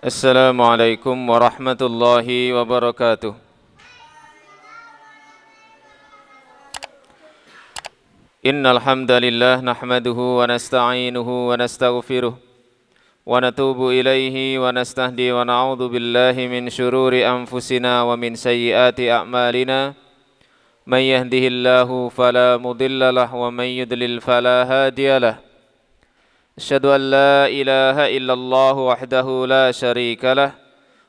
Assalamualaikum warahmatullahi wabarakatuh. Innal hamdalillah nahmaduhu wa nasta'inuhu wa nastaghfiruh wa natubu ilaihi wa nastahdi wa na'udzu billahi min syururi anfusina wa min sayyiati a'malina. May yahdihillahu fala mudilla lahu wa may yudlil fala hadiyalah. Asyhadu an la ilaha illallah wahdahu la syarika lah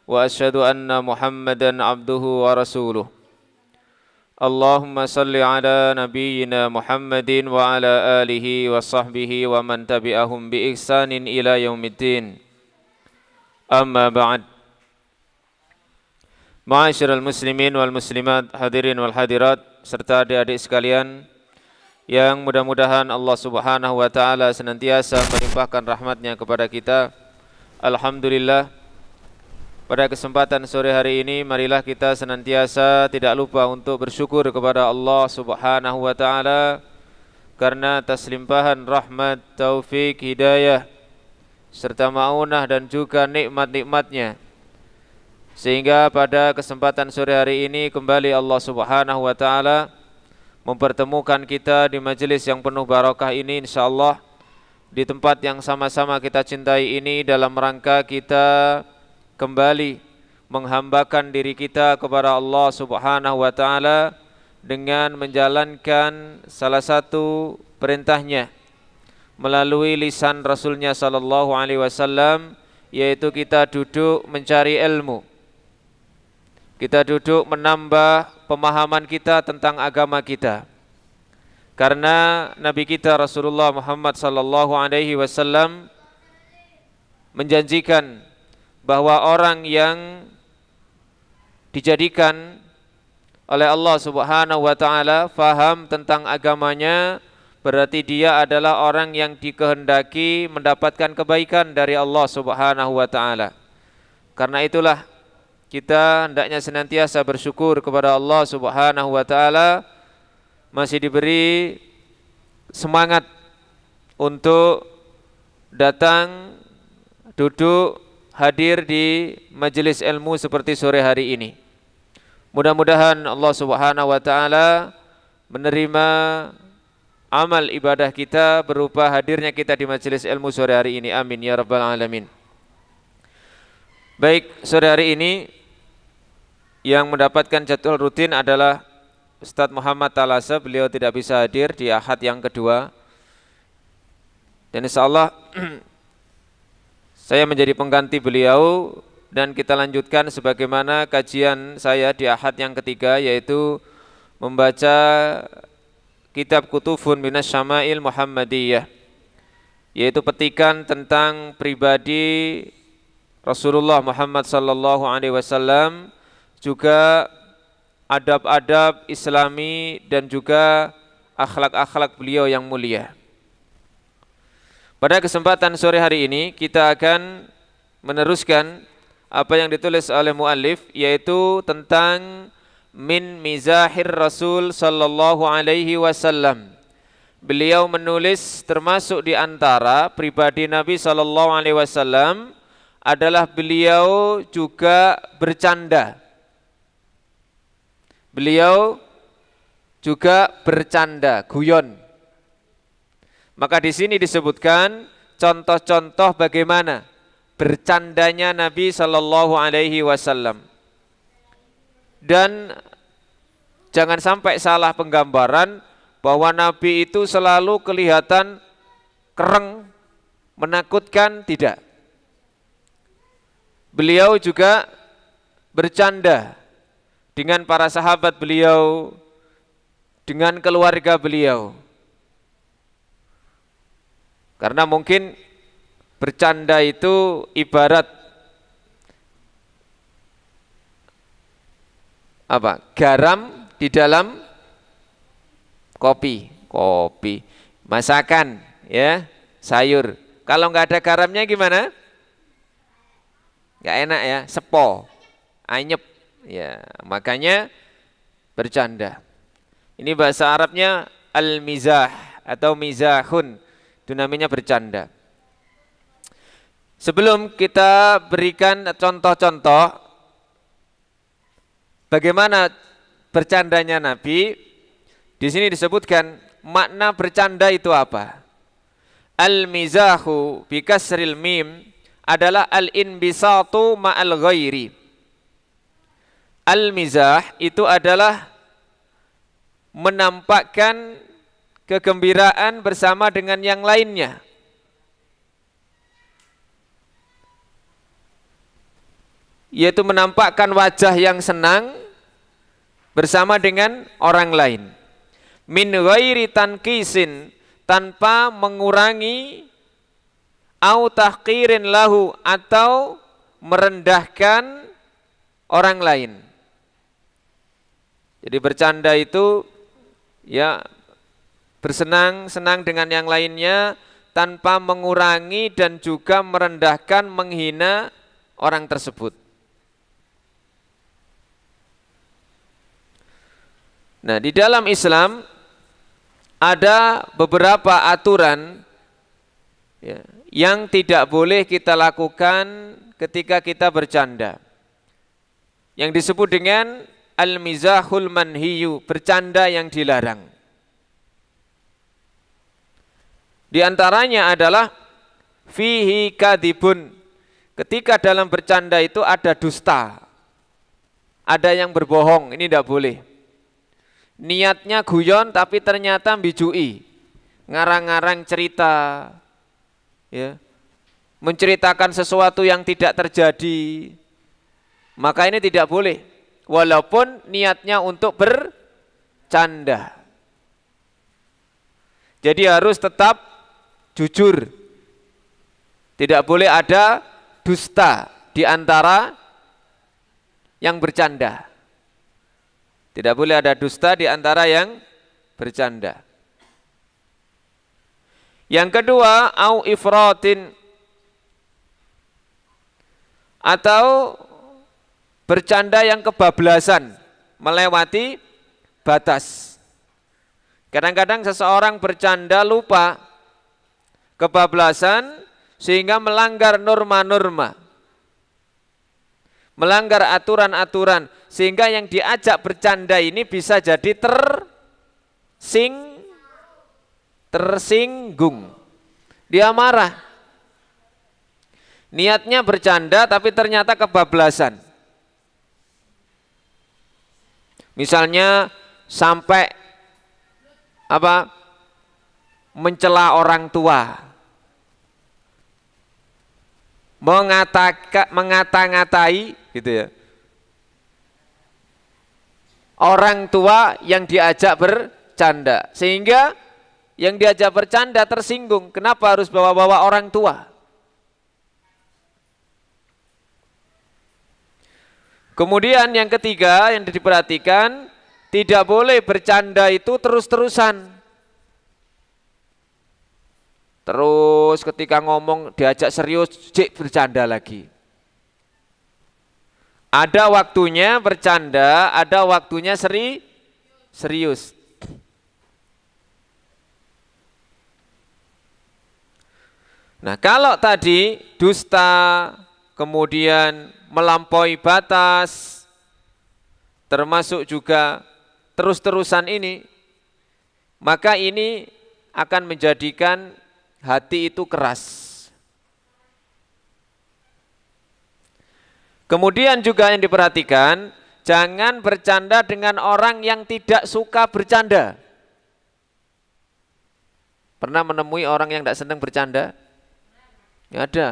wa asyhadu anna Muhammadan abduhu wa rasuluh. Allahumma salli ala nabiyyina Muhammadin wa ala alihi wa sahbihi wa man tabi'ahum bi ihsanin ila yaumiddin. Amma ba'd. Ma'asyiral muslimin wal muslimat, hadirin wal hadirat serta adik-adik sekalian yang mudah-mudahan Allah Subhanahu wa taala senantiasa melimpahkan rahmatnya kepada kita. Alhamdulillah, pada kesempatan sore hari ini marilah kita senantiasa tidak lupa untuk bersyukur kepada Allah Subhanahu wa taala karena atas limpahan rahmat, taufik, hidayah serta maunah dan juga nikmat-nikmatnya, sehingga pada kesempatan sore hari ini kembali Allah Subhanahu wa taala mempertemukan kita di majelis yang penuh barakah ini, insyaallah di tempat yang sama-sama kita cintai ini, dalam rangka kita kembali menghambakan diri kita kepada Allah Subhanahu wa taala dengan menjalankan salah satu perintahnya melalui lisan Rasulnya sallallahu alaihi wasallam, yaitu kita duduk mencari ilmu. Kita duduk menambah pemahaman kita tentang agama kita. Karena Nabi kita Rasulullah Muhammad sallallahu alaihi wasallam menjanjikan bahwa orang yang dijadikan oleh Allah Subhanahu wa taala faham tentang agamanya, berarti dia adalah orang yang dikehendaki mendapatkan kebaikan dari Allah Subhanahu wa taala. Karena itulah kita hendaknya senantiasa bersyukur kepada Allah Subhanahu wa taala masih diberi semangat untuk datang duduk hadir di majelis ilmu seperti sore hari ini. Mudah-mudahan Allah Subhanahu wa taala menerima amal ibadah kita berupa hadirnya kita di majelis ilmu sore hari ini. Amin ya rabbal alamin. Baik, sore hari ini yang mendapatkan jadwal rutin adalah Ustadz Muhammad Talasa. Beliau tidak bisa hadir di Ahad yang kedua, dan insyaallah saya menjadi pengganti beliau, dan kita lanjutkan sebagaimana kajian saya di Ahad yang ketiga, yaitu membaca kitab Kutufun Minas Syama'il Muhammadiyah, yaitu petikan tentang pribadi Rasulullah Muhammad sallallahu alaihi wasallam, juga adab-adab islami dan juga akhlak-akhlak beliau yang mulia. Pada kesempatan sore hari ini kita akan meneruskan apa yang ditulis oleh muallif, yaitu tentang min mizahir Rasul sallallahu alaihi wasallam. Beliau menulis termasuk di antara pribadi Nabi sallallahu alaihi wasallam adalah beliau juga bercanda. Beliau juga bercanda, guyon. Maka di sini disebutkan contoh-contoh bagaimana bercandanya Nabi sallallahu alaihi wasallam. Dan jangan sampai salah penggambaran bahwa Nabi itu selalu kelihatan kereng, menakutkan, tidak. Beliau juga bercanda dengan para sahabat beliau, dengan keluarga beliau. Karena mungkin bercanda itu ibarat apa? Garam di dalam kopi, masakan, ya, sayur. Kalau nggak ada garamnya gimana? Nggak enak ya, sepo, anyep. Ya, makanya bercanda. Ini bahasa Arabnya al-mizah atau mizahun. Itu namanya bercanda. Sebelum kita berikan contoh-contoh bagaimana bercandanya Nabi, di sini disebutkan makna bercanda itu apa? Al-mizahu bi kasril mim adalah al-inbisatu ma'al ghairi. Al-mizah itu adalah menampakkan kegembiraan bersama dengan yang lainnya. Yaitu menampakkan wajah yang senang bersama dengan orang lain. Min ghairi tanqisin, tanpa mengurangi, au tahqirin lahu, atau merendahkan orang lain. Jadi bercanda itu ya bersenang-senang dengan yang lainnya tanpa mengurangi dan juga merendahkan, menghina orang tersebut. Nah, di dalam Islam ada beberapa aturan ya, yang tidak boleh kita lakukan ketika kita bercanda, yang disebut dengan al-mizahul manhiyu, bercanda yang dilarang. Di antaranya adalah fihi kadibun, ketika dalam bercanda itu ada dusta, ada yang berbohong, ini tidak boleh. Niatnya guyon tapi ternyata mbijui, ngarang-ngarang cerita, ya, menceritakan sesuatu yang tidak terjadi, maka ini tidak boleh, walaupun niatnya untuk bercanda. Jadi harus tetap jujur, tidak boleh ada dusta di antara yang bercanda. Tidak boleh ada dusta di antara yang bercanda. Yang kedua, au ifratin, atau bercanda yang kebablasan, melewati batas. Kadang-kadang seseorang bercanda lupa, kebablasan, sehingga melanggar norma-norma, melanggar aturan-aturan, sehingga yang diajak bercanda ini bisa jadi tersinggung. Dia marah. Niatnya bercanda tapi ternyata kebablasan. Misalnya sampai mencela orang tua, mengata-ngatai gitu ya, orang tua yang diajak bercanda, sehingga yang diajak bercanda tersinggung. Kenapa harus bawa-bawa orang tua? Kemudian yang ketiga yang diperhatikan, tidak boleh bercanda itu terus-terusan. Terus ketika ngomong diajak serius, bercanda lagi. Ada waktunya bercanda, ada waktunya serius. Nah, kalau tadi dusta, kemudian melampaui batas, termasuk juga terus-terusan ini, maka ini akan menjadikan hati itu keras. Kemudian juga yang diperhatikan, jangan bercanda dengan orang yang tidak suka bercanda. Pernah menemui orang yang tidak senang bercanda? Nggak ada.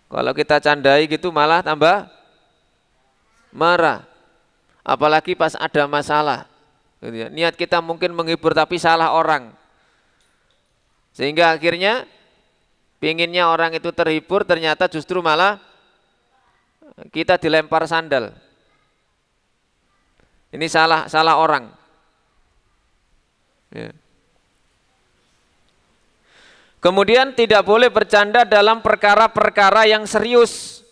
Kalau kita candai gitu malah tambah marah. Apalagi pas ada masalah. Niat kita mungkin menghibur tapi salah orang. Sehingga akhirnya pinginnya orang itu terhibur, ternyata justru malah kita dilempar sandal. Ini salah orang. Ya. Kemudian tidak boleh bercanda dalam perkara-perkara yang serius.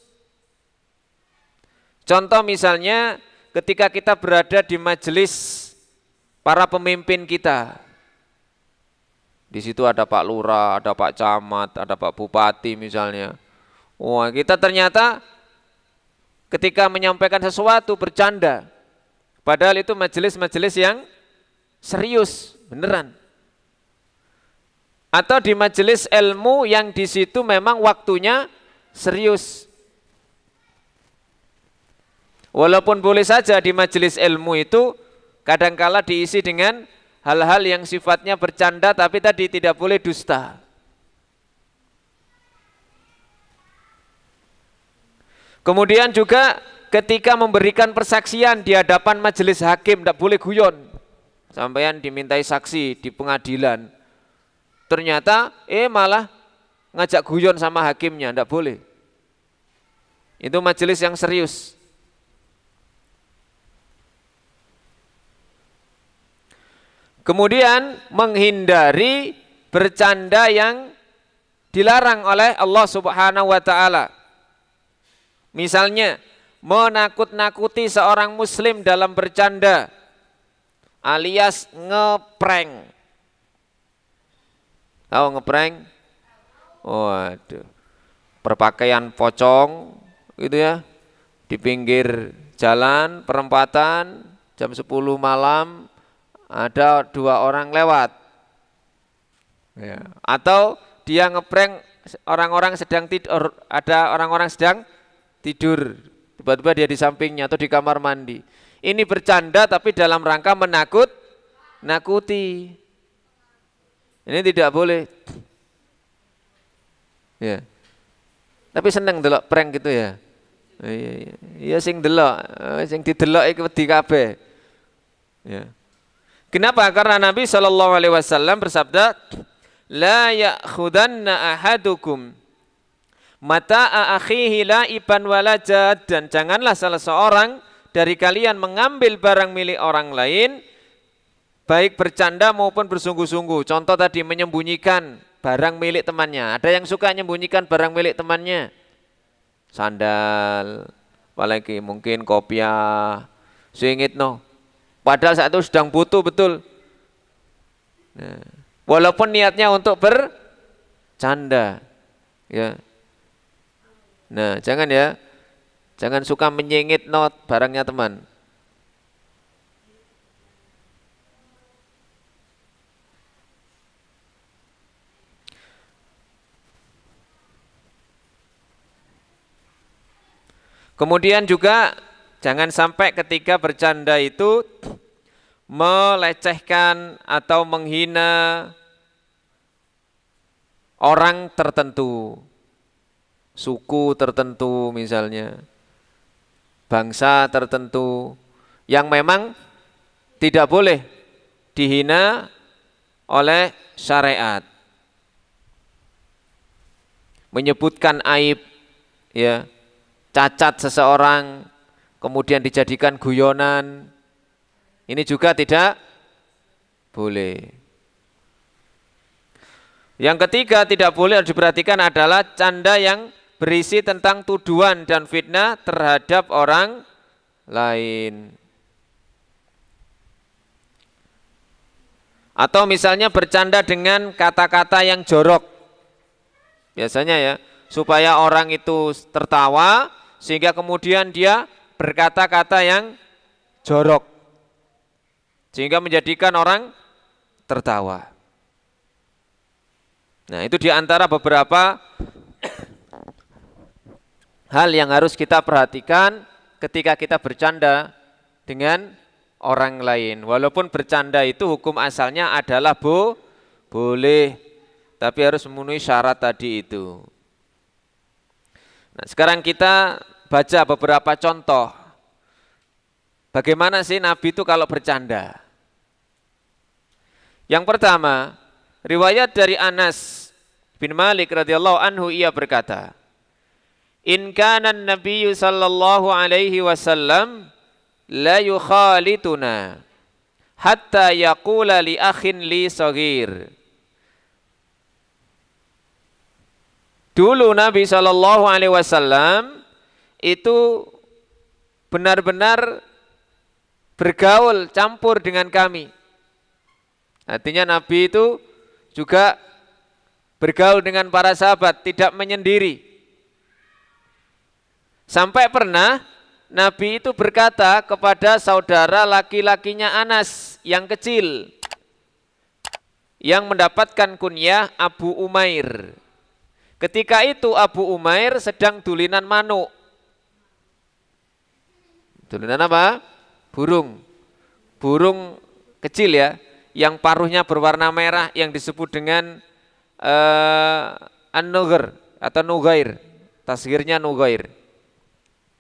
Contoh misalnya ketika kita berada di majelis para pemimpin kita. Di situ ada Pak Lurah, ada Pak Camat, ada Pak Bupati misalnya. Wah, kita ternyata ketika menyampaikan sesuatu bercanda. Padahal itu majelis-majelis yang serius, beneran. Atau di majelis ilmu yang di situ memang waktunya serius. Walaupun boleh saja di majelis ilmu itu kadangkala diisi dengan hal-hal yang sifatnya bercanda, tapi tadi tidak boleh dusta. Kemudian juga ketika memberikan persaksian di hadapan majelis hakim, tidak boleh guyon. Sampeyan dimintai saksi di pengadilan, ternyata malah ngajak guyon sama hakimnya, tidak boleh. Itu majelis yang serius. Kemudian menghindari bercanda yang dilarang oleh Allah Subhanahu wa taala. Misalnya menakut-nakuti seorang muslim dalam bercanda alias ngeprank. Tahu ngeprank? Waduh. Berpakaian pocong gitu ya. Di pinggir jalan perempatan jam 10 malam ada 2 orang lewat, ya. Atau dia ngeprank orang-orang sedang tidur, ada orang-orang sedang tidur, tiba-tiba dia di sampingnya atau di kamar mandi. Ini bercanda tapi dalam rangka nakuti. Ini tidak boleh. Ya. Tapi seneng delok prank gitu ya. Iya sing delok, sing didelok iki wedi kabeh. Ya. Kenapa? Karena Nabi SAW bersabda, la ya'khudanna ahadukum mata'a akhihi la'iban walajad, dan janganlah salah seorang dari kalian mengambil barang milik orang lain baik bercanda maupun bersungguh-sungguh. Contoh tadi menyembunyikan barang milik temannya. Ada yang suka menyembunyikan barang milik temannya, sandal, apalagi mungkin kopiah, singit no. Padahal saat itu sedang butuh betul. Nah, walaupun niatnya untuk bercanda, ya. Nah, jangan ya, jangan suka menyengit not barangnya teman. Kemudian juga jangan sampai ketika bercanda itu melecehkan atau menghina orang tertentu, suku tertentu misalnya, bangsa tertentu yang memang tidak boleh dihina oleh syariat. Menyebutkan aib, ya, cacat seseorang kemudian dijadikan guyonan, ini juga tidak boleh. Yang ketiga tidak boleh harus diperhatikan adalah canda yang berisi tentang tuduhan dan fitnah terhadap orang lain. Atau misalnya bercanda dengan kata-kata yang jorok. Biasanya ya, supaya orang itu tertawa sehingga kemudian dia berkata-kata yang jorok, sehingga menjadikan orang tertawa. Nah, itu diantara beberapa hal yang harus kita perhatikan ketika kita bercanda dengan orang lain. Walaupun bercanda itu hukum asalnya adalah boleh, tapi harus memenuhi syarat tadi itu. Nah, sekarang kita baca beberapa contoh. Bagaimana sih Nabi itu kalau bercanda? Yang pertama, riwayat dari Anas bin Malik radhiyallahu anhu, ia berkata, "In kana an-nabiyyu sallallahu alaihi wasallam la yukhalituna hatta yaqula li akhin li saghir." Dulu Nabi sallallahu alaihi wasallam itu benar-benar bergaul campur dengan kami. Artinya Nabi itu juga bergaul dengan para sahabat, tidak menyendiri. Sampai pernah Nabi itu berkata kepada saudara laki-lakinya Anas yang kecil, yang mendapatkan kunyah Abu Umair. Ketika itu Abu Umair sedang dulinan manuk. Dulinan apa? Burung. Burung kecil ya, yang paruhnya berwarna merah yang disebut dengan an-nughair atau nughair. Tasghirnya nughair.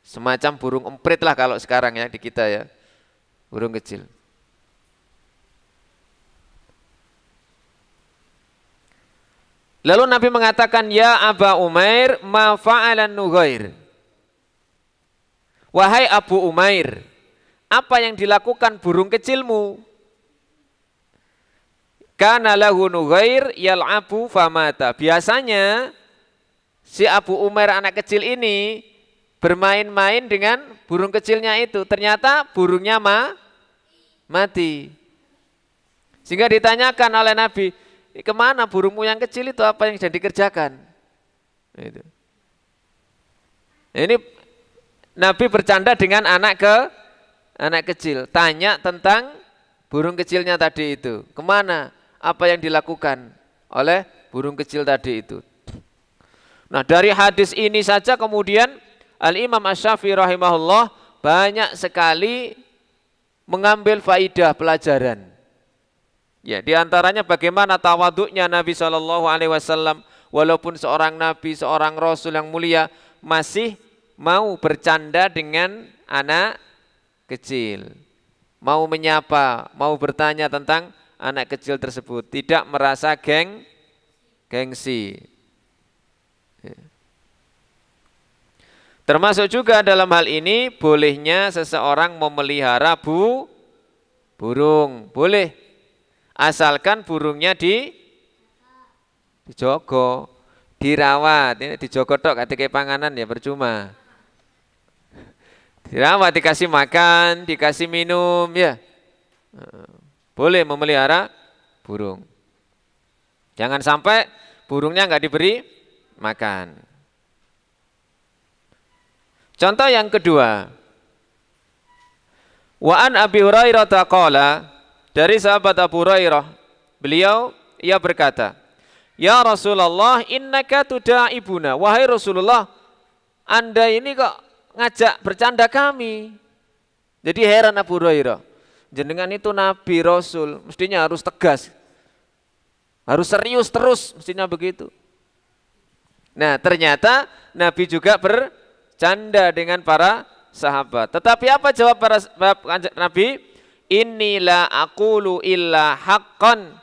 Semacam burung emprit lah kalau sekarang ya di kita ya. Burung kecil. Lalu Nabi mengatakan, ya Aba Umair, ma fa'alan nughair. Wahai Abu Umair, apa yang dilakukan burung kecilmu? Kana lahu nughair yal'abu famata. Biasanya si Abu Umair anak kecil ini bermain-main dengan burung kecilnya itu. Ternyata burungnya mati. Sehingga ditanyakan oleh Nabi, kemana burungmu yang kecil itu, apa yang sudah dikerjakan? Ini Nabi bercanda dengan anak kecil, tanya tentang burung kecilnya tadi itu. Kemana? Apa yang dilakukan oleh burung kecil tadi itu? Nah, dari hadis ini saja kemudian Al-Imam Asy-Syafi'i rahimahullah banyak sekali mengambil faidah pelajaran. Ya, diantaranya bagaimana tawaduknya Nabi SAW, walaupun seorang Nabi, seorang Rasul yang mulia, masih mau bercanda dengan anak kecil. Mau menyapa, mau bertanya tentang anak kecil tersebut. Tidak merasa gengsi. Ya. Termasuk juga dalam hal ini, bolehnya seseorang memelihara burung. Boleh. Asalkan burungnya dijogo, dirawat. Ini dijogo tok ketika panganan ya percuma. Dirawat, dikasih makan, dikasih minum ya. Boleh memelihara burung. Jangan sampai burungnya nggak diberi makan. Contoh yang kedua. Wa an Abi Hurairah qala, dari sahabat Abu Hurairah, ia berkata, ya Rasulullah, innaka tuda'ibuna. Wahai Rasulullah, Anda ini kok ngajak bercanda kami. Jadi heran Abu Hurairah. Jenengan itu Nabi Rasul, mestinya harus tegas. Harus serius terus, mestinya begitu. Nah, ternyata Nabi juga bercanda dengan para sahabat. Tetapi apa jawab para sahabat Nabi? Inilah aqulu illa haqqan.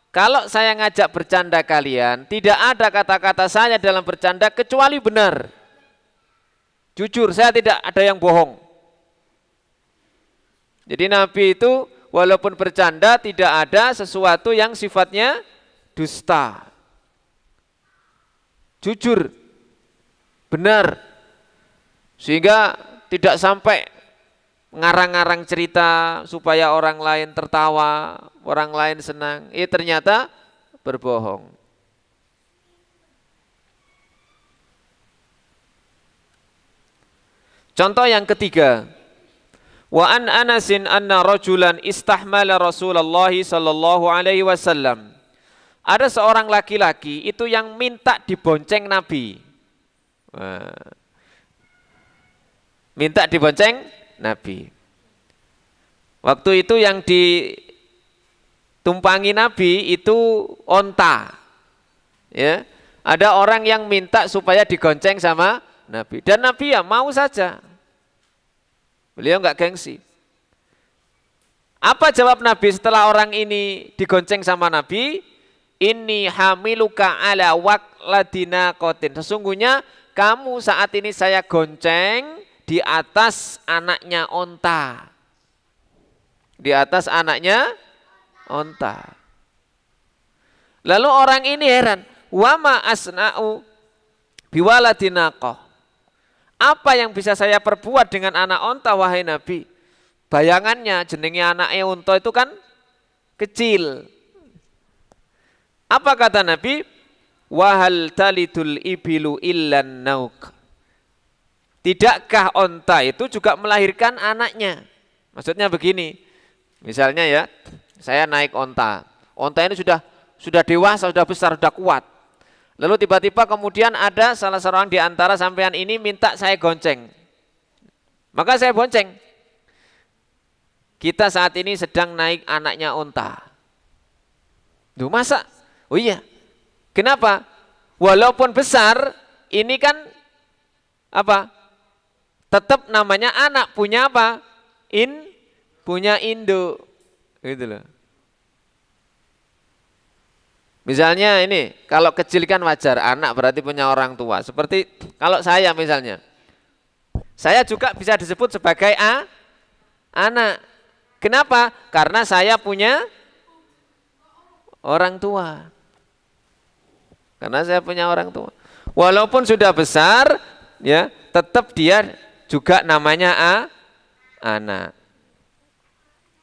Kalau saya ngajak bercanda kalian, tidak ada kata-kata saya dalam bercanda kecuali benar. Jujur, saya tidak ada yang bohong. Jadi Nabi itu walaupun bercanda tidak ada sesuatu yang sifatnya dusta. Jujur, benar. Sehingga tidak sampai ngarang-ngarang cerita supaya orang lain tertawa, orang lain senang. Ternyata berbohong. Contoh yang ketiga. Wa an Anasin anna rajulan istahmala Rasulullah sallallahu alaihi wasallam. Ada seorang laki-laki itu yang minta dibonceng Nabi. Minta dibonceng Nabi. Waktu itu yang ditumpangi Nabi itu onta. Ya, ada orang yang minta supaya digonceng sama Nabi, dan Nabi ya mau saja. Beliau enggak gengsi. Apa jawab Nabi setelah orang ini digonceng sama Nabi? Inni hamiluka ala waqladina qatin. Sesungguhnya kamu saat ini saya gonceng di atas anaknya onta. Di atas anaknya onta. Lalu orang ini heran, wama asna'u biwaladinaqah. Apa yang bisa saya perbuat dengan anak onta wahai Nabi? Bayangannya jenenge anaknya onta itu kan kecil. Apa kata Nabi? Wahal talitul ibilu illan nauk. Tidakkah onta itu juga melahirkan anaknya? Maksudnya begini, misalnya ya, saya naik onta. Onta ini sudah dewasa, sudah besar, sudah kuat. Lalu tiba-tiba kemudian ada salah seorang di antara sampean ini minta saya gonceng. Maka saya bonceng. Kita saat ini sedang naik anaknya onta. Duh, masa? Oh iya. Kenapa? Walaupun besar, ini kan apa? Tetap namanya anak, punya apa? Punya induk. Gitu loh. Misalnya ini, kalau kecil kan wajar, anak berarti punya orang tua. Seperti kalau saya misalnya. Saya juga bisa disebut sebagai anak. Kenapa? Karena saya punya orang tua. Karena saya punya orang tua. Walaupun sudah besar, ya, tetap dia juga namanya anak.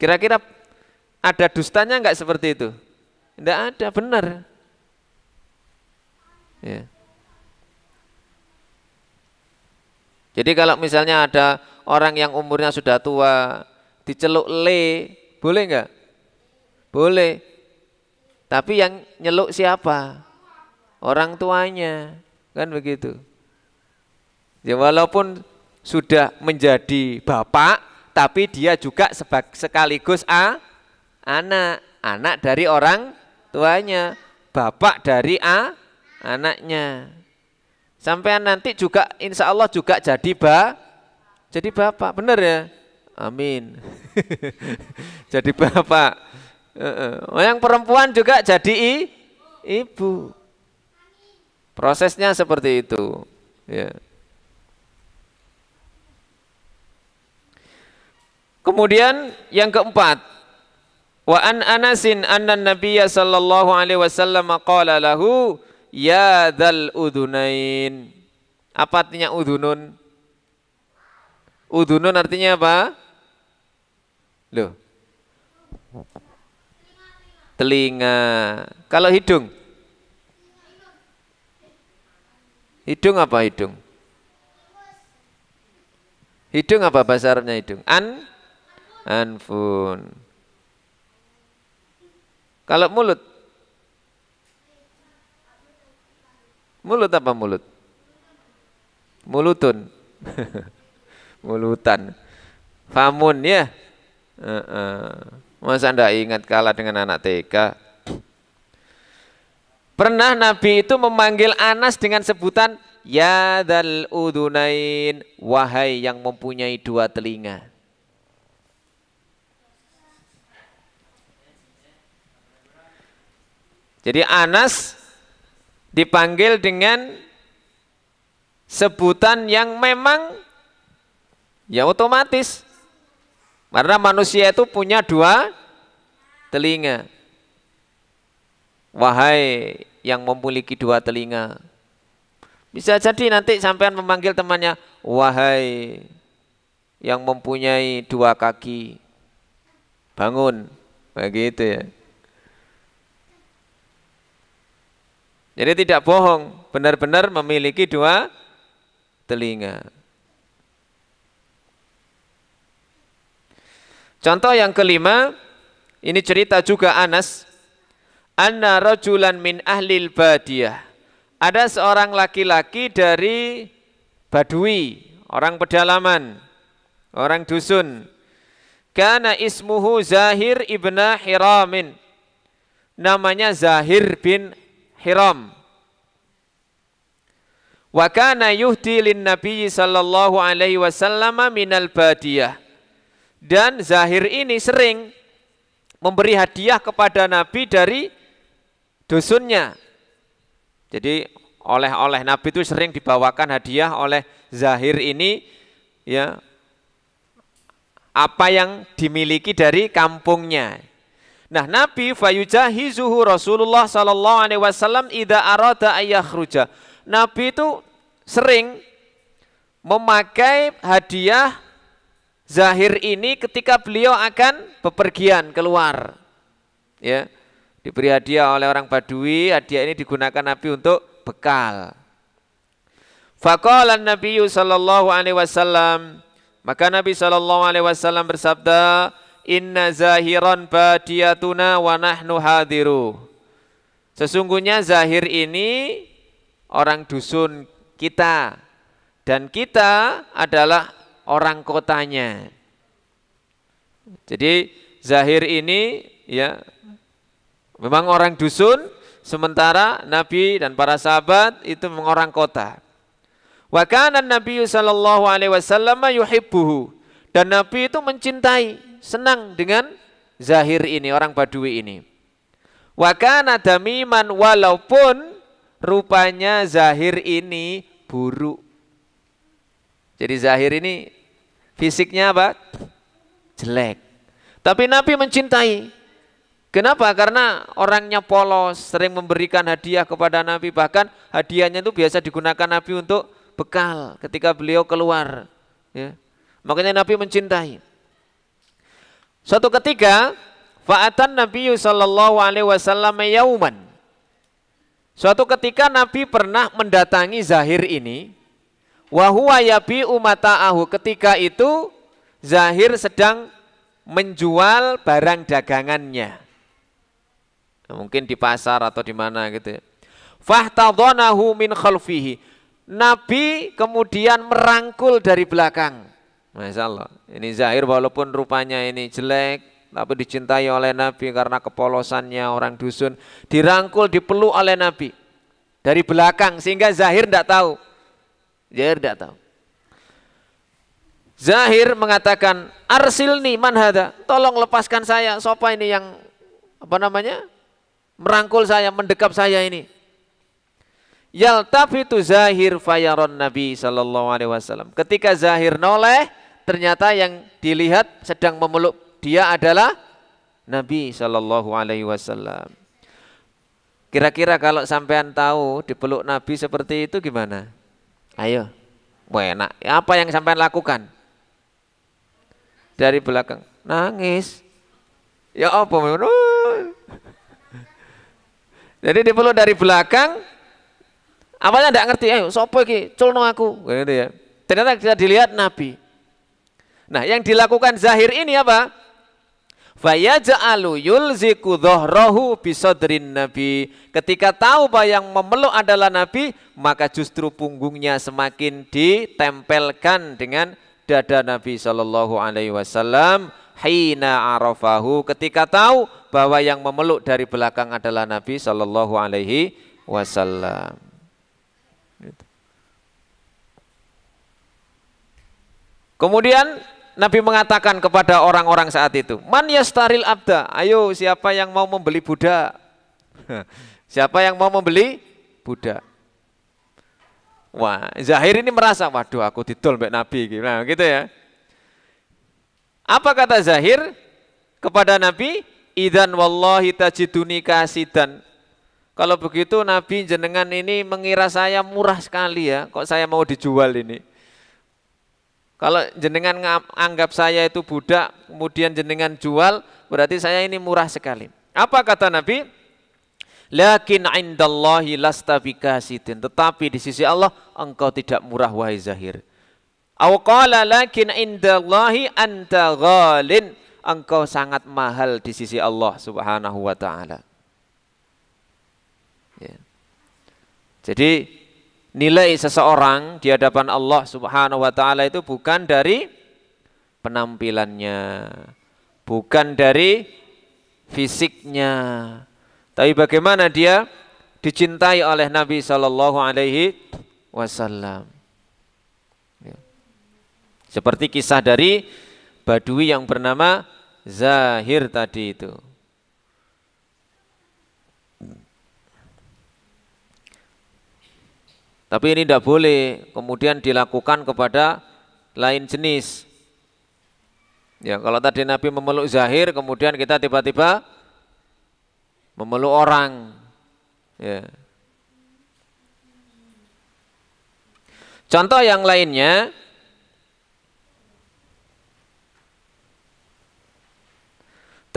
Kira-kira ada dustanya enggak seperti itu? Enggak ada, benar. Ya. Jadi kalau misalnya ada orang yang umurnya sudah tua, diceluk le, boleh enggak? Boleh. Tapi yang nyeluk siapa? Orang tuanya, kan begitu. Ya walaupun sudah menjadi bapak, tapi dia juga sekaligus anak dari orang tuanya, bapak dari anaknya. Sampai nanti juga insya Allah juga jadi bapak, benar ya? Amin. Jadi bapak. Yang perempuan juga jadi ibu. Prosesnya seperti itu. Ya. Kemudian yang keempat, wa an Anasin anna Nabiyya sallallahu alaihi wasallam qala lahu ya dzal udunain. Apa artinya udunun? Udunun artinya apa? Loh. Telinga. Kalau hidung? Hidung apa hidung? Hidung apa bahasa Arabnya hidung? Anfun. Kalau mulut? Mulut apa mulut? Mulutun. Mulutan. Famun ya. Masa anda ingat kalah dengan anak TK? Pernah Nabi itu memanggil Anas dengan sebutan ya dzal udunain, wahai yang mempunyai dua telinga. Jadi Anas dipanggil dengan sebutan yang memang ya otomatis. Karena manusia itu punya dua telinga. Wahai yang memiliki dua telinga. Bisa jadi nanti sampean memanggil temannya, wahai yang mempunyai dua kaki, bangun, begitu ya. Jadi tidak bohong, benar-benar memiliki dua telinga. Contoh yang kelima, ini cerita juga Anas. Anna rajulan min ahlil badiyah. Ada seorang laki-laki dari Badui, orang pedalaman, orang dusun. Kana ismuhu Zahir ibna Hiramin. Namanya Zahir bin Hiram. Wa kana yuhdi lin Nabi sallallahu alaihi wasallam minal badiyah. Dan Zahir ini sering memberi hadiah kepada Nabi dari dusunnya. Jadi oleh-oleh Nabi itu sering dibawakan hadiah oleh Zahir ini, ya, apa yang dimiliki dari kampungnya. Nah, Nabi fayujahizuhu Rasulullah sallallahu alaihi wasallam idza arada ayakhruja. Nabi itu sering memakai hadiah Zahir ini ketika beliau akan bepergian keluar. Ya. Diberi hadiah oleh orang Badui, hadiah ini digunakan Nabi untuk bekal. Faqala Nabi sallallahu alaihi wasallam, maka Nabi sallallahu alaihi wasallam bersabda, "Inna zahiran badiyatuna wa nahnu hadiru." Sesungguhnya Zahir ini orang dusun kita dan kita adalah orang kotanya. Jadi Zahir ini ya memang orang dusun, sementara Nabi dan para sahabat itu memang orang kota. Wa kana Nabi sallallahu alaihi wasallam yuhibbuhu, dan Nabi itu mencintai, senang dengan Zahir ini, orang Badui ini. Wa kana damiman, walaupun rupanya Zahir ini buruk. Jadi Zahir ini fisiknya apa? Jelek. Tapi Nabi mencintai. Kenapa? Karena orangnya polos, sering memberikan hadiah kepada Nabi, bahkan hadiahnya itu biasa digunakan Nabi untuk bekal ketika beliau keluar, ya. Makanya Nabi mencintai. Suatu ketika, fa'atan Nabi sallallahu alaihi wasallam yauman. Suatu ketika Nabi pernah mendatangi Zahir ini, wa huwa yabi'u mata'ahu. Ketika itu Zahir sedang menjual barang dagangannya. Mungkin di pasar atau di mana gitu ya. Fahtadhanahu min khalfihi. Nabi kemudian merangkul dari belakang. Masya Allah. Ini Zahir walaupun rupanya ini jelek, tapi dicintai oleh Nabi karena kepolosannya orang dusun. Dirangkul, dipeluk oleh Nabi dari belakang sehingga Zahir tidak tahu. Zahir tidak tahu. Zahir mengatakan, "Arsilni man hadha?" Tolong lepaskan saya. Siapa ini yang merangkul saya, mendekap saya ini? Yaltafitu Zahir fayaron Nabi sallallahu alaihi wasallam. Ketika Zahir noleh, ternyata yang dilihat sedang memeluk dia adalah Nabi sallallahu alaihi wasallam. Kira-kira kalau sampean tahu dipeluk Nabi seperti itu gimana? Ayo, enak. Apa yang sampean lakukan? Dari belakang nangis. Ya apa? Jadi dipeluk dari belakang. Awalnya tidak ngerti, ayo sopo iki, culno aku, gitu ya. Ternyata kita dilihat Nabi. Nah, yang dilakukan Zahir ini apa? Fayaj'alu yulziku dhahrahu bisadrin Nabi. Ketika tahu bahwa yang memeluk adalah Nabi, maka justru punggungnya semakin ditempelkan dengan dada Nabi sallallahu alaihi wasallam. Hina arafahu, ketika tahu bahwa yang memeluk dari belakang adalah Nabi sallallahu alaihi wasallam. Kemudian Nabi mengatakan kepada orang-orang saat itu, "Man yastaril abda?" Ayo, siapa yang mau membeli budak? Siapa yang mau membeli budak? Wah, Zahir ini merasa, waduh aku didol mbek Nabi, nah, gitu ya. Apa kata Zahir kepada Nabi? "Idzan wallahi tajiduni kasidan." Kalau begitu Nabi jenengan ini mengira saya murah sekali ya, kok saya mau dijual ini. Kalau jenengan anggap saya itu budak, kemudian jenengan jual, berarti saya ini murah sekali. Apa kata Nabi? "Lakin indallahi lasta bikasidin." Tetapi di sisi Allah engkau tidak murah wahai Zahir. Aw qala lakin indallahi anta ghalin. Engkau sangat mahal di sisi Allah Subhanahu wa taala. Ya. Jadi nilai seseorang di hadapan Allah Subhanahu wa taala itu bukan dari penampilannya, bukan dari fisiknya, tapi bagaimana dia dicintai oleh Nabi sallallahu alaihi wasallam. Ya. Seperti kisah dari Badui yang bernama Zahir tadi itu. Tapi ini tidak boleh kemudian dilakukan kepada lain jenis. Ya, kalau tadi Nabi memeluk Zahir, kemudian kita tiba-tiba memeluk orang. Ya. Contoh yang lainnya,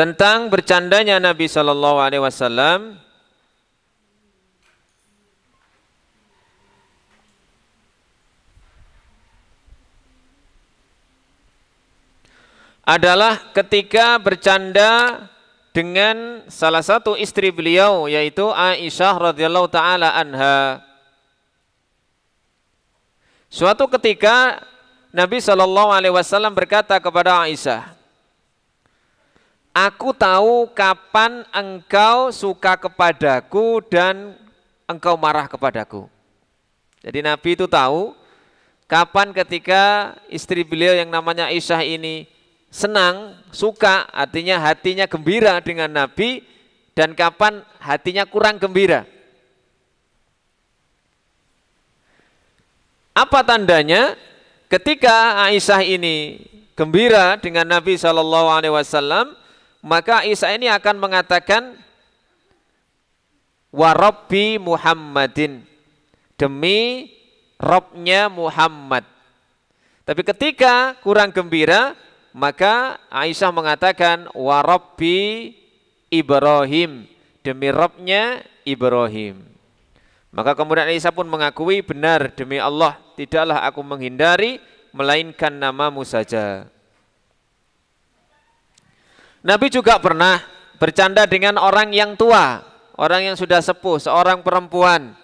tentang bercandanya Nabi Shallallahu Alaihi Wasallam adalah ketika bercanda dengan salah satu istri beliau, yaitu Aisyah radhiyallahu taala anha. Suatu ketika Nabi Shallallahu Alaihi Wasallam berkata kepada Aisyah, "Aku tahu kapan engkau suka kepadaku dan engkau marah kepadaku." Jadi Nabi itu tahu kapan ketika istri beliau yang namanya Aisyah ini senang, suka, artinya hatinya gembira dengan Nabi, dan kapan hatinya kurang gembira. Apa tandanya? Ketika Aisyah ini gembira dengan Nabi Shallallahu Alaihi Wasallam, maka Aisyah ini akan mengatakan, "Wa Rabbi Muhammadin," demi Robnya Muhammad. Tapi ketika kurang gembira, maka Aisyah mengatakan, "Wa Rabbi Ibrahim," demi Robnya Ibrahim. Maka kemudian Aisyah pun mengakui, "Benar, demi Allah, tidaklah aku menghindari melainkan namamu saja." Nabi juga pernah bercanda dengan orang yang tua, orang yang sudah sepuh, seorang perempuan.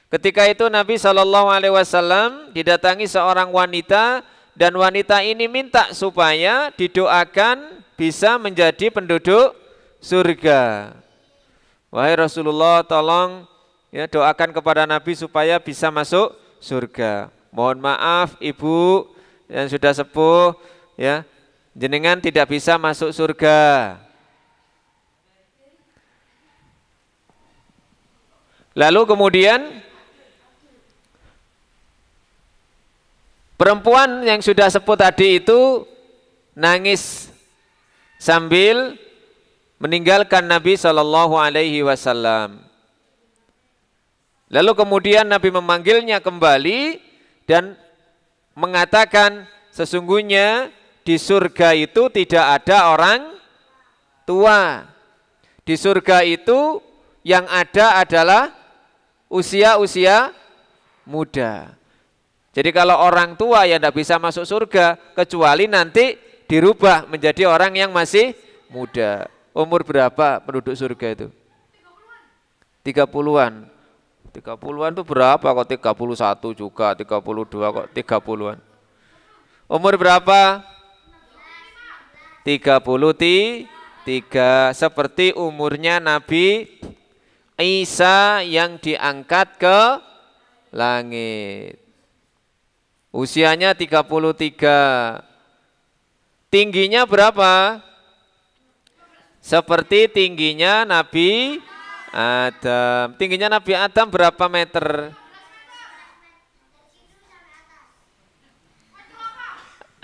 Ketika itu Nabi Shallallahu Alaihi Wasallam didatangi seorang wanita, dan wanita ini minta supaya didoakan bisa menjadi penduduk surga. "Wahai Rasulullah, tolong ya doakan kepada Nabi supaya bisa masuk surga. Mohon maaf ibu yang sudah sepuh, ya, jenengan tidak bisa masuk surga." Lalu kemudian perempuan yang sudah sepuh tadi itu nangis sambil meninggalkan Nabi Shallallahu Alaihi Wasallam. Lalu kemudian Nabi memanggilnya kembali dan mengatakan, "Sesungguhnya di surga itu tidak ada orang tua. Di surga itu yang ada adalah usia-usia muda." Jadi kalau orang tua ya tidak bisa masuk surga, kecuali nanti dirubah menjadi orang yang masih muda. Umur berapa penduduk surga itu? 30-an. 30-an itu berapa kok? 31 juga, 32 kok 30-an. Umur berapa? 33, seperti umurnya Nabi Isa yang diangkat ke langit. Usianya 33. Tingginya berapa? Seperti tingginya Nabi Adam. Tingginya Nabi Adam berapa meter?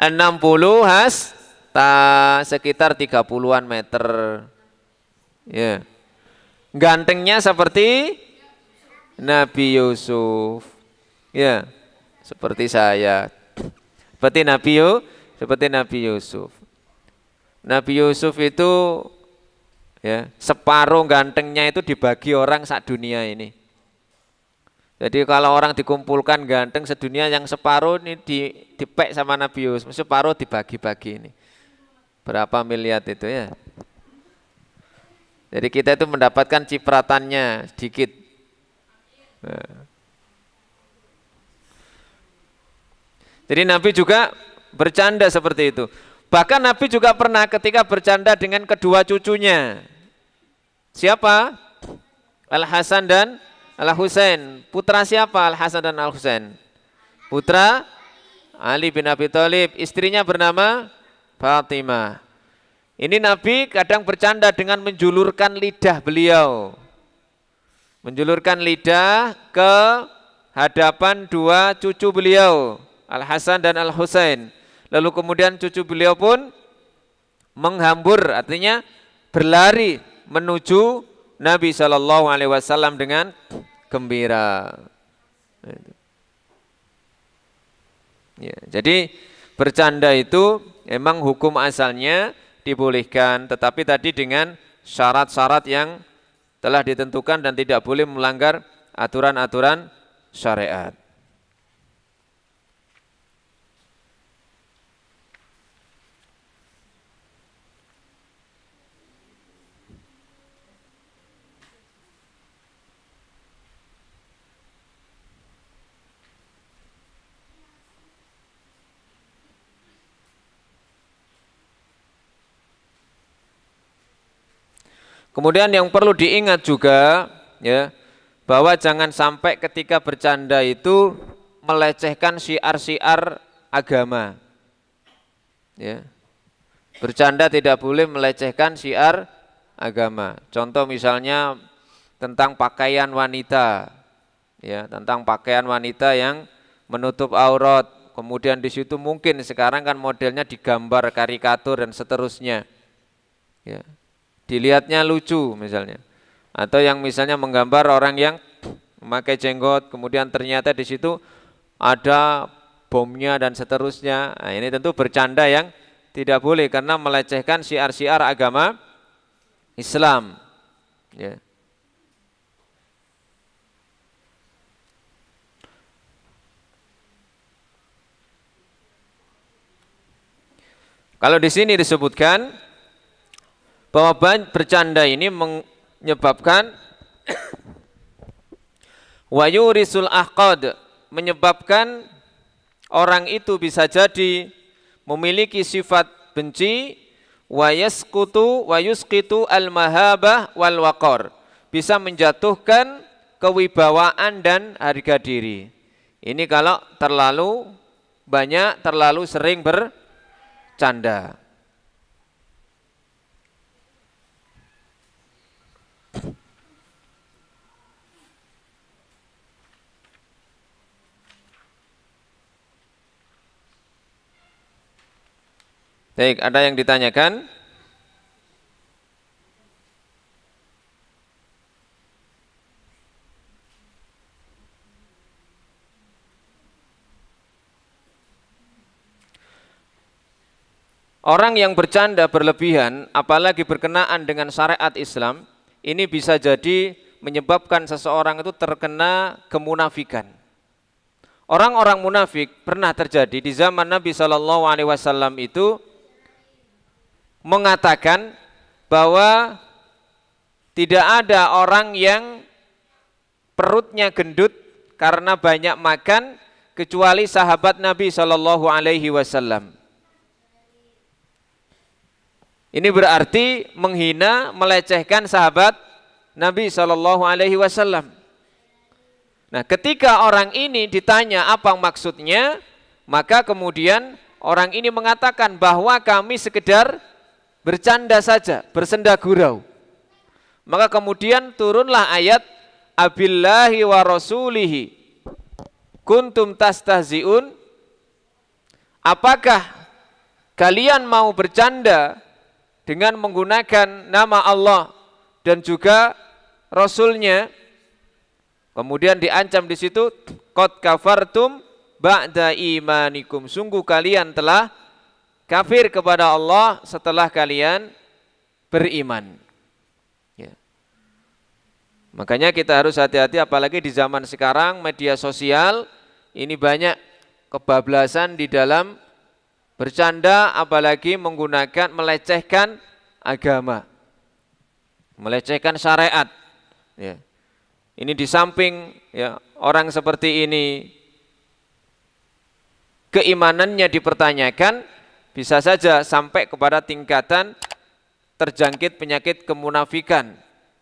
60 hasta, sekitar 30-an meter. Ya. Gantengnya seperti Nabi Yusuf. Ya. Seperti saya, seperti Nabi Yusuf. Nabi Yusuf itu ya separuh gantengnya itu dibagi orang sak dunia ini. Jadi kalau orang dikumpulkan ganteng sedunia, yang separuh ini dipek sama Nabi Yusuf, separuh dibagi-bagi ini. Berapa miliar itu ya? Jadi kita itu mendapatkan cipratannya sedikit. Nah. Jadi Nabi juga bercanda seperti itu. Bahkan Nabi juga pernah ketika bercanda dengan kedua cucunya. Siapa? Al-Hasan dan Al-Husain. Putra siapa Al-Hasan dan Al-Husain? Putra Ali bin Abi Thalib. Istrinya bernama Fatimah. Ini Nabi kadang bercanda dengan menjulurkan lidah beliau. Menjulurkan lidah ke hadapan dua cucu beliau, Al-Hasan dan Al-Husain. Lalu kemudian cucu beliau pun menghambur, artinya berlari menuju Nabi SAW dengan gembira. Ya, jadi bercanda itu memang hukum asalnya dibolehkan, tetapi tadi dengan syarat-syarat yang telah ditentukan dan tidak boleh melanggar aturan-aturan syariat. Kemudian yang perlu diingat juga ya, bahwa jangan sampai ketika bercanda itu melecehkan syiar-syiar agama. Ya. Bercanda tidak boleh melecehkan syiar agama. Contoh misalnya tentang pakaian wanita. Ya, tentang pakaian wanita yang menutup aurat. Kemudian di situ mungkin sekarang kan modelnya digambar karikatur dan seterusnya. Ya. Dilihatnya lucu misalnya, atau yang misalnya menggambar orang yang memakai jenggot, kemudian ternyata di situ ada bomnya dan seterusnya. Nah, ini tentu bercanda yang tidak boleh karena melecehkan syiar-syiar agama Islam. Ya. Kalau di sini disebutkan bahwa bercanda ini menyebabkan wayurisul ahqad, menyebabkan orang itu bisa jadi memiliki sifat benci, wayusqitu al-mahabah wal waqar, bisa menjatuhkan kewibawaan dan harga diri. Ini kalau terlalu banyak, terlalu sering bercanda. Baik, ada yang ditanyakan? Orang yang bercanda berlebihan, apalagi berkenaan dengan syariat Islam, ini bisa jadi menyebabkan seseorang itu terkena kemunafikan. Orang-orang munafik pernah terjadi di zaman Nabi SAW itu mengatakan bahwa tidak ada orang yang perutnya gendut karena banyak makan kecuali sahabat Nabi SAW. Ini berarti menghina, melecehkan sahabat Nabi SAW. Nah, ketika orang ini ditanya apa maksudnya, maka kemudian orang ini mengatakan bahwa kami sekedar bercanda saja, bersenda gurau. Maka kemudian turunlah ayat abillahi wa rasulihi kuntum tastahzi'un. Apakah kalian mau bercanda dengan menggunakan nama Allah dan juga Rasulnya? Kemudian diancam di situ, qad kafartum ba'da imanikum. Sungguh kalian telah kafir kepada Allah setelah kalian beriman. Ya. Makanya kita harus hati-hati, apalagi di zaman sekarang media sosial ini banyak kebablasan di dalam bercanda, apalagi menggunakan melecehkan agama, melecehkan syariat. Ya. Ini di samping ya, orang seperti ini keimanannya dipertanyakan, bisa saja sampai kepada tingkatan terjangkit penyakit kemunafikan.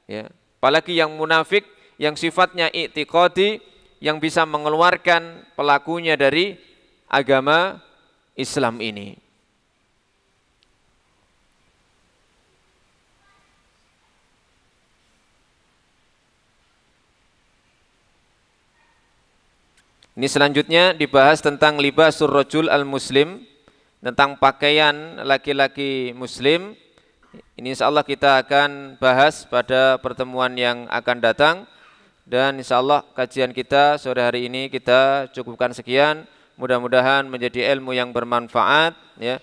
Ya. Apalagi yang munafik, yang sifatnya i'tiqadi, yang bisa mengeluarkan pelakunya dari agama Islam ini. Ini selanjutnya dibahas tentang libasur rajul al-muslim, tentang pakaian laki-laki muslim. Ini insyaallah kita akan bahas pada pertemuan yang akan datang. Dan insyaallah kajian kita sore hari ini kita cukupkan sekian. Mudah-mudahan menjadi ilmu yang bermanfaat. Ya.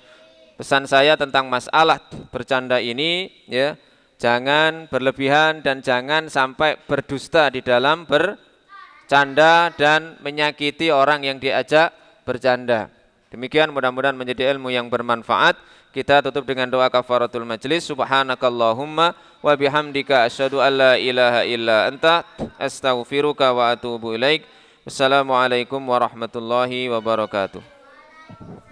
pesan saya tentang masalah bercanda ini, ya, jangan berlebihan dan jangan sampai berdusta di dalam bercanda dan menyakiti orang yang diajak bercanda. Demikian, mudah-mudahan menjadi ilmu yang bermanfaat. Kita tutup dengan doa kafaratul majlis. Subhanakallahumma wa bihamdika asyhadu an la ilaha illa anta astaghfiruka wa atubu ilaik. Wassalamualaikum warahmatullahi wabarakatuh.